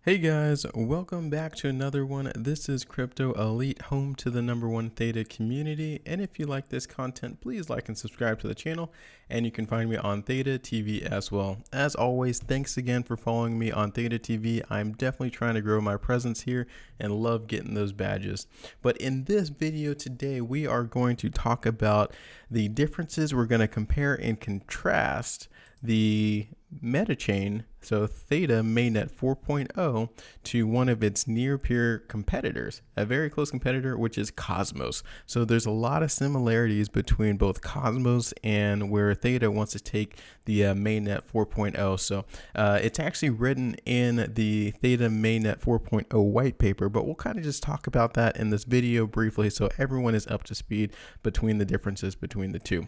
Hey guys, welcome back to another one. This is Crypto Elite, home to the #1 Theta community. And if you like this content, please like and subscribe to the channel. And you can find me on Theta TV as well. As always, thanks again for following me on Theta TV. I'm definitely trying to grow my presence here and love getting those badges. But in this video today, we are going to talk about the differences. We're going to compare and contrast the Metachain, so Theta Mainnet 4.0, to one of its near peer competitors, a very close competitor, which is Cosmos. So there's a lot of similarities between both Cosmos and where Theta wants to take the Mainnet 4.0. So it's actually written in the Theta Mainnet 4.0 white paper, but we'll kind of just talk about that in this video briefly so everyone is up to speed between the differences between the two.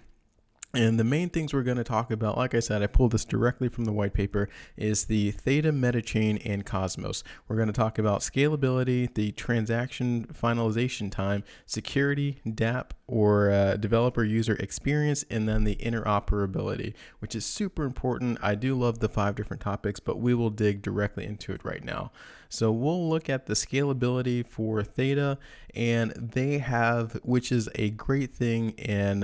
And the main things we're going to talk about, like I said, I pulled this directly from the white paper, is the Theta Metachain and Cosmos. We're going to talk about scalability, the transaction finalization time, security, DApp, or developer user experience, and then the interoperability, which is super important. I do love the 5 different topics, but we will dig directly into it right now. So we'll look at the scalability for Theta, and they have, which is a great thing. And,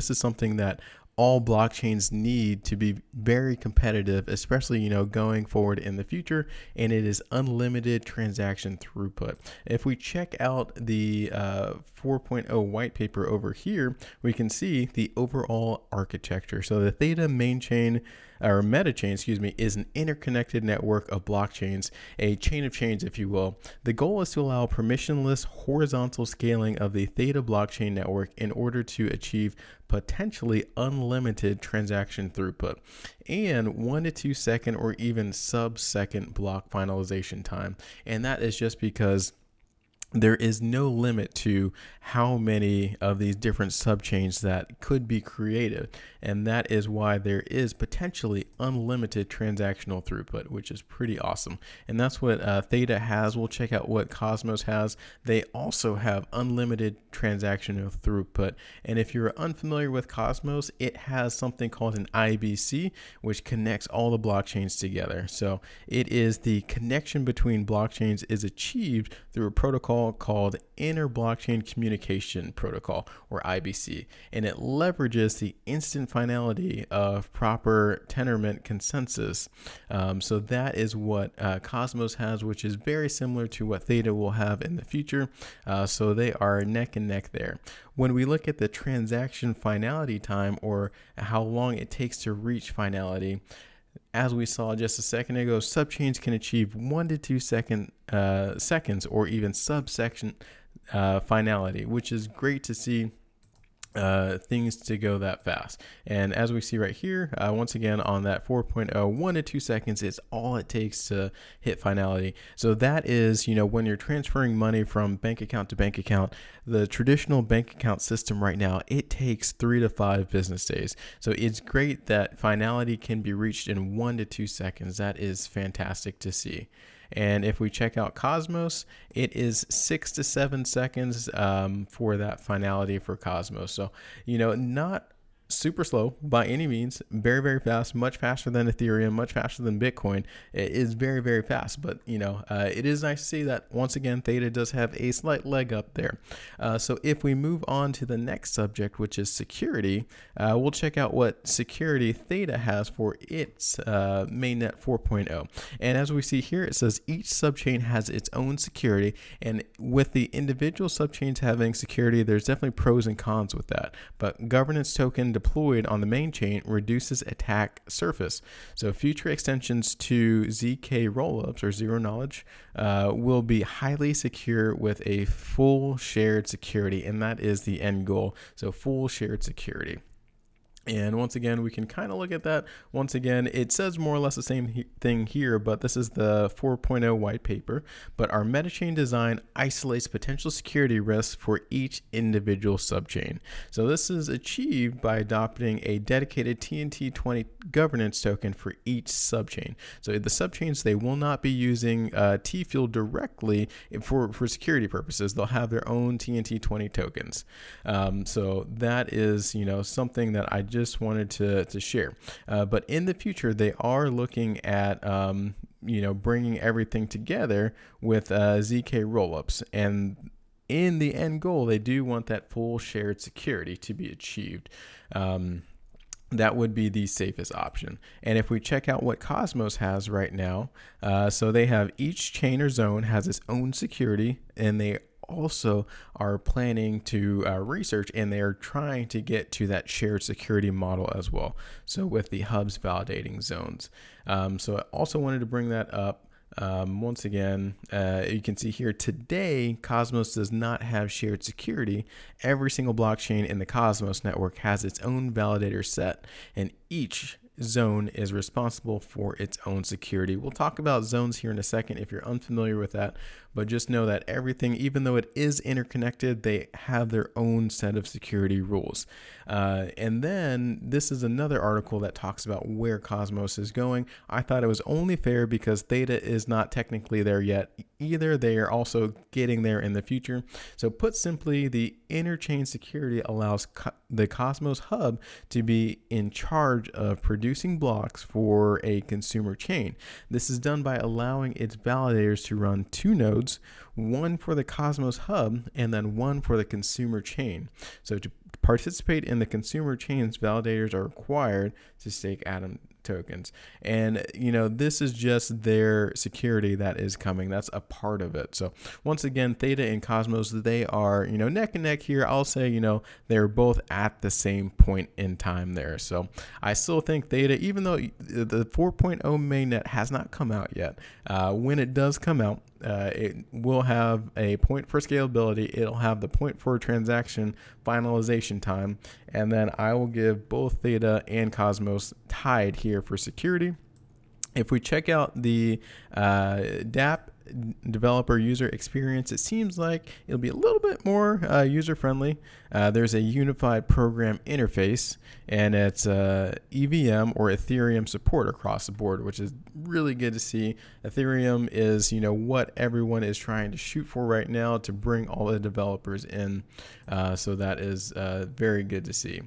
this is something that all blockchains need to be very competitive, especially, going forward in the future, and it is unlimited transaction throughput. If we check out the 4.0 white paper over here, we can see the overall architecture. So the Theta main chain, or Metachain, is an interconnected network of blockchains, a chain of chains, if you will. The goal is to allow permissionless horizontal scaling of the Theta blockchain network in order to achieve potentially unlimited transaction throughput and 1 to 2 second or even sub-second block finalization time. And that is just because there is no limit to how many of these different subchains that could be created. And that is why there is potentially unlimited transactional throughput, which is pretty awesome. And that's what Theta has. We'll check out what Cosmos has. They also have unlimited transactional throughput. And if you're unfamiliar with Cosmos, it has something called an IBC, which connects all the blockchains together. So it is the connection between blockchains is achieved through a protocol called Inter-Blockchain Communication Protocol, or IBC, and it leverages the instant finality of proper tenorment consensus. So that is what Cosmos has, which is very similar to what Theta will have in the future. So they are neck and neck there. When we look at the transaction finality time, or how long it takes to reach finality, as we saw just a second ago, subchains can achieve 1 to 2 seconds or even subsection finality, which is great to see things to go that fast. And as we see right here, once again on that 4.0, 1 to 2 seconds is all it takes to hit finality. So that is, when you're transferring money from bank account to bank account, the traditional bank account system right now, it takes 3 to 5 business days. So it's great that finality can be reached in 1 to 2 seconds. That is fantastic to see. And if we check out Cosmos, it is 6 to 7 seconds for that finality for Cosmos. So, not super slow by any means, very, very fast, much faster than Ethereum, much faster than Bitcoin. It is very, very fast, but it is nice to see that once again Theta does have a slight leg up there. So if we move on to the next subject, which is security, we'll check out what security Theta has for its mainnet 4.0. And as we see here, it says each subchain has its own security, and with the individual subchains having security, there's definitely pros and cons with that. But governance token deployed on the main chain reduces attack surface. So future extensions to ZK rollups, or zero knowledge, will be highly secure with a full shared security, and that is the end goal. So full shared security. And once again, we can kind of look at that. Once again, it says more or less the same thing here, but this is the 4.0 white paper. But our Metachain design isolates potential security risks for each individual subchain. So this is achieved by adopting a dedicated TNT20 governance token for each subchain. So the subchains, they will not be using TFUEL directly for security purposes. They'll have their own TNT20 tokens. So that is, something that I just wanted to share. But in the future, they are looking at bringing everything together with ZK rollups, and in the end goal, they do want that full shared security to be achieved. That would be the safest option. And if we check out what Cosmos has right now, so they have each chain or zone has its own security, and they also are planning to research, and they are trying to get to that shared security model as well. So with the hubs validating zones. So I also wanted to bring that up. Once again, you can see here today, Cosmos does not have shared security. Every single blockchain in the Cosmos network has its own validator set, and each zone is responsible for its own security. We'll talk about zones here in a second if you're unfamiliar with that, but just know that everything, even though it is interconnected, they have their own set of security rules. And then this is another article that talks about where Cosmos is going. I thought it was only fair because Theta is not technically there yet either. They are also getting there in the future. So put simply, the interchain security allows the Cosmos hub to be in charge of producing blocks for a consumer chain. This is done by allowing its validators to run two nodes, one for the Cosmos hub and then one for the consumer chain. So to participate in the consumer chains, validators are required to stake Atom tokens. And this is just their security that is coming. That's a part of it. So once again, Theta and Cosmos, they are neck and neck here. I'll say they're both at the same point in time there. So I still think Theta, even though the 4.0 mainnet has not come out yet, when it does come out, it will have a point for scalability. It'll have the point for transaction finalization time. And then I will give both Theta and Cosmos tied here for security. If we check out the dApp developer user experience, it seems like it'll be a little bit more user friendly. There's a unified program interface, and it's EVM or Ethereum support across the board, which is really good to see. Ethereum is what everyone is trying to shoot for right now, to bring all the developers in. So that is very good to see.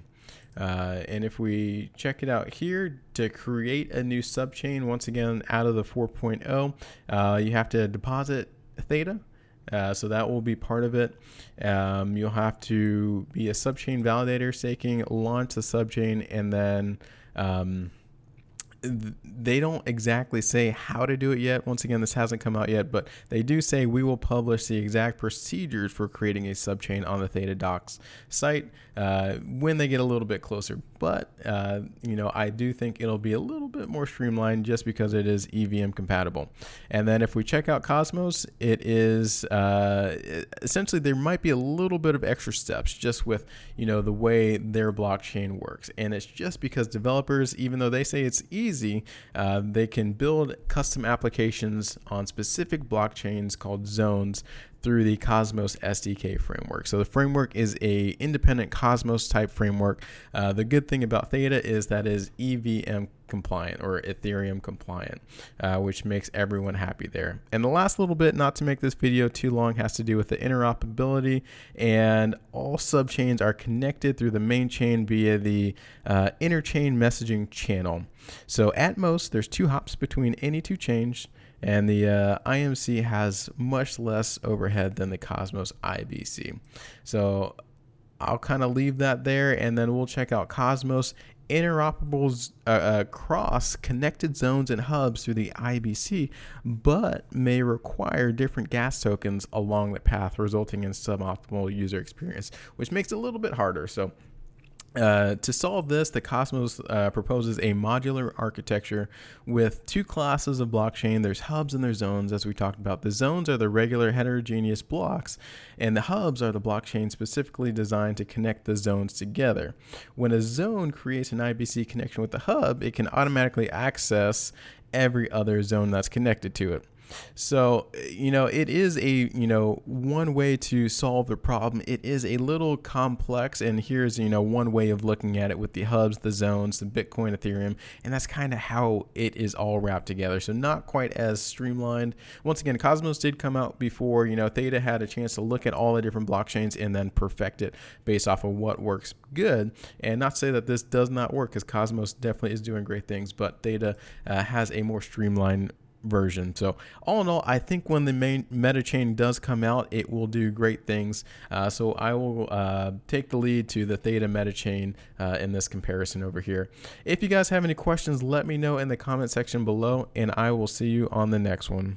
And if we check it out here, to create a new subchain, once again, out of the 4.0, you have to deposit Theta. So that will be part of it. You'll have to be a subchain validator staking, launch the subchain, and then they don't exactly say how to do it yet. Once again, this hasn't come out yet, but they do say we will publish the exact procedures for creating a subchain on the Theta Docs site when they get a little bit closer. But, I do think it'll be a little bit more streamlined just because it is EVM compatible. And then if we check out Cosmos, it is essentially, there might be a little bit of extra steps just with, the way their blockchain works. And it's just because developers, even though they say it's easy, they can build custom applications on specific blockchains called zones through the Cosmos SDK framework. So the framework is a independent Cosmos type framework. The good thing about Theta is that it is EVM compliant or Ethereum compliant, which makes everyone happy there. And the last little bit, not to make this video too long, has to do with the interoperability, and all subchains are connected through the main chain via the interchain messaging channel. So at most, there's 2 hops between any 2 chains, and the IMC has much less overhead than the Cosmos IBC. So I'll kind of leave that there, and then we'll check out Cosmos interoperable across connected zones and hubs through the IBC, but may require different gas tokens along the path, resulting in suboptimal user experience, which makes it a little bit harder. So to solve this, the Cosmos proposes a modular architecture with 2 classes of blockchain. There's hubs and there's zones, as we talked about. The zones are the regular heterogeneous blocks, and the hubs are the blockchain specifically designed to connect the zones together. When a zone creates an IBC connection with the hub, it can automatically access every other zone that's connected to it. So, it is a, one way to solve the problem. It is a little complex, and here's, one way of looking at it with the hubs, the zones, the Bitcoin, Ethereum, and that's kind of how it is all wrapped together. So not quite as streamlined. Once again, Cosmos did come out before, Theta had a chance to look at all the different blockchains and then perfect it based off of what works good. And not to say that this does not work, because Cosmos definitely is doing great things, but Theta has a more streamlined version. So all in all, I think when the main Metachain does come out, it will do great things. So I will take the lead to the Theta Metachain in this comparison over here. If you guys have any questions, let me know in the comment section below, and I will see you on the next one.